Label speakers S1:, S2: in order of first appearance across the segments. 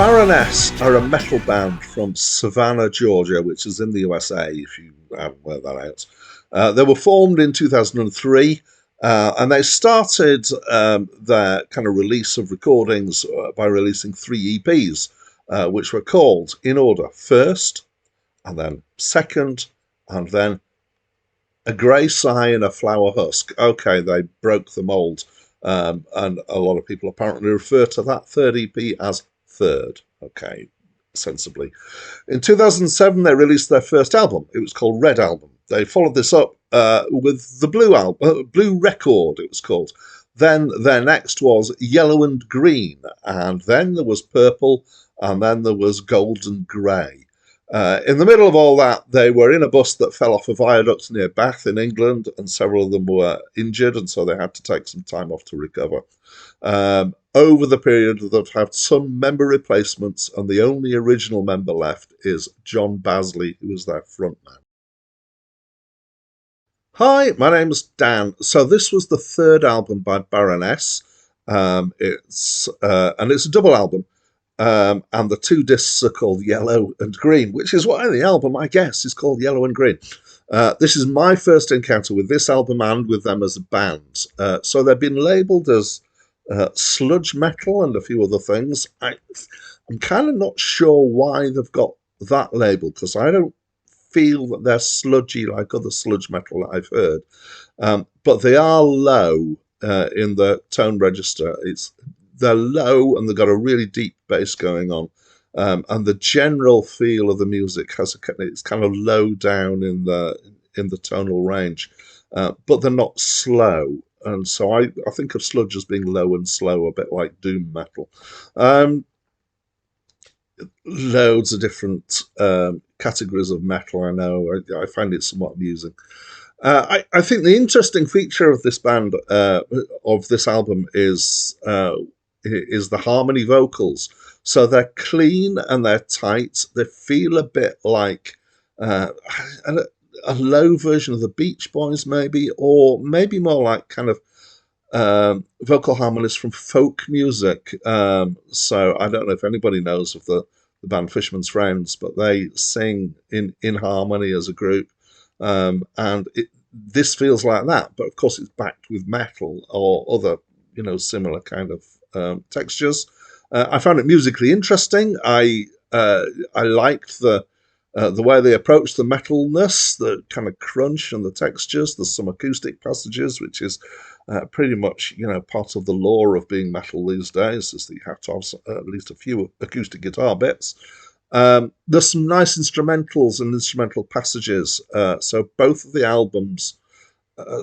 S1: Baroness are a metal band from Savannah, Georgia, which is in the USA, if you haven't worked that out. They were formed in 2003, and they started their kind of release of recordings by releasing 3 EPs, which were called, in order, First, and then Second, and then A Grey Sigh in a Flower Husk. Okay, they broke the mold, and a lot of people apparently refer to that third EP as Third. Okay, sensibly. In 2007, they released their first album. It was called Red Album. They followed this up with the Blue album, Blue Record. It was called. Then their next was Yellow and Green, and then there was Purple, and then there was Gold and Grey. In the middle of all that, they were in a bus that fell off a viaduct near Bath in England, and several of them were injured, and so they had to take some time off to recover. Over the period, they've had some member replacements, and the only original member left is John Basley, who was their frontman. Hi, my name's Dan. So this was the third album by Baroness. It's a double album. And the 2 discs are called Yellow and Green, which is why the album, I guess, is called Yellow and Green. This is my first encounter with this album and with them as a band. So they've been labelled as sludge metal and a few other things. I'm kind of not sure why they've got that label, because I don't feel that they're sludgy like other sludge metal that I've heard. But they are low in the tone register. They're low and they've got a really deep bass going on. And the general feel of the music it's kind of low down in the tonal range, but they're not slow. And so I think of sludge as being low and slow, a bit like doom metal. Loads of different categories of metal, I know. I find it somewhat amusing. I think the interesting feature of this band, of this album, is the harmony vocals. So they're clean and they're tight. They feel a bit like a low version of the Beach Boys, maybe, or maybe more like kind of vocal harmonies from folk music. So I don't know if anybody knows of the band Fisherman's Friends, but they sing in harmony as a group. And this feels like that, but of course it's backed with metal or other, similar kind of textures. I found it musically interesting. I liked the way they approached the metalness, the kind of crunch and the textures. There's some acoustic passages, which is pretty much part of the lore of being metal these days, is that you have to have at least a few acoustic guitar bits. There's some nice instrumentals and instrumental passages. So both of the albums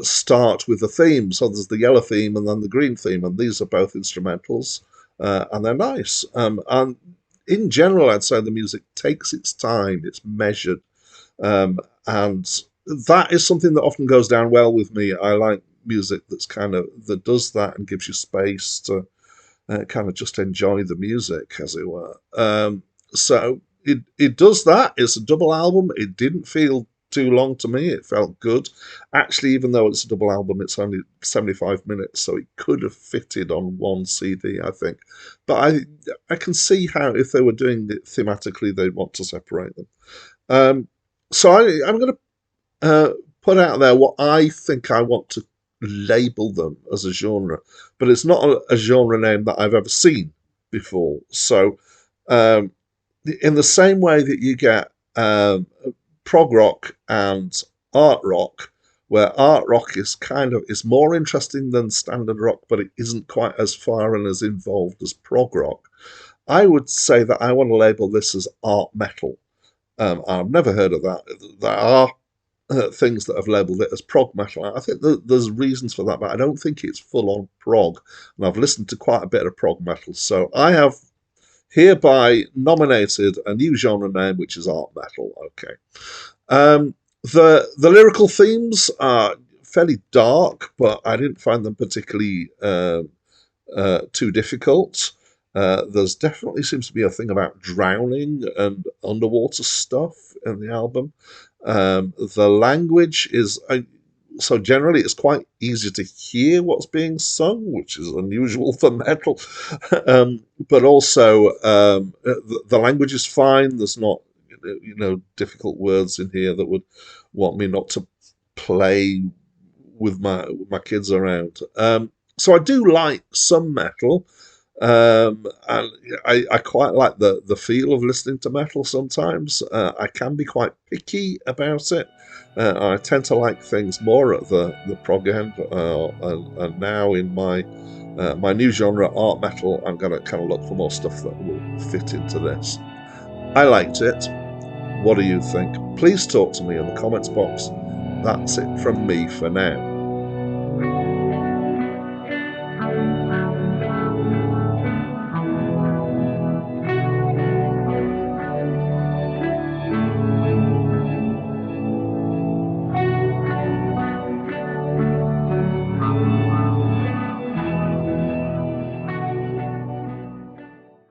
S1: start with a theme. So there's the yellow theme and then the green theme, and these are both instrumentals, and they're nice. And in general, I'd say the music takes its time, it's measured, and that is something that often goes down well with me. I like music that does that and gives you space to kind of just enjoy the music, as it were. So it does that. It's a double album. It didn't feel too long to me. It felt good. Actually, even though it's a double album, it's only 75 minutes, so it could have fitted on one CD, I think. But I can see how, if they were doing it thematically, they'd want to separate them. So I'm going to put out there what I think I want to label them as a genre, but it's not a genre name that I've ever seen before. So in the same way that you get prog rock and art rock, where art rock is more interesting than standard rock, but it isn't quite as far and as involved as prog rock, I would say that I want to label this as art metal. I've never heard of that. There are things that have labelled it as prog metal. I think there's reasons for that, but I don't think it's full-on prog. And I've listened to quite a bit of prog metal, so I have hereby nominated a new genre name, which is art metal. Okay. The lyrical themes are fairly dark, but I didn't find them particularly too difficult. There's definitely seems to be a thing about drowning and underwater stuff in the album. The language is so generally it's quite easy to hear what's being sung, which is unusual for metal. But also the language is fine. There's not difficult words in here that would want me not to play with my kids around. So I do like some metal. And I quite like the feel of listening to metal sometimes. I can be quite picky about it. I tend to like things more at the prog end. And now in my new genre, art metal, I'm going to kind of look for more stuff that will fit into this. I liked it. What do you think? Please talk to me in the comments box. That's it from me for now.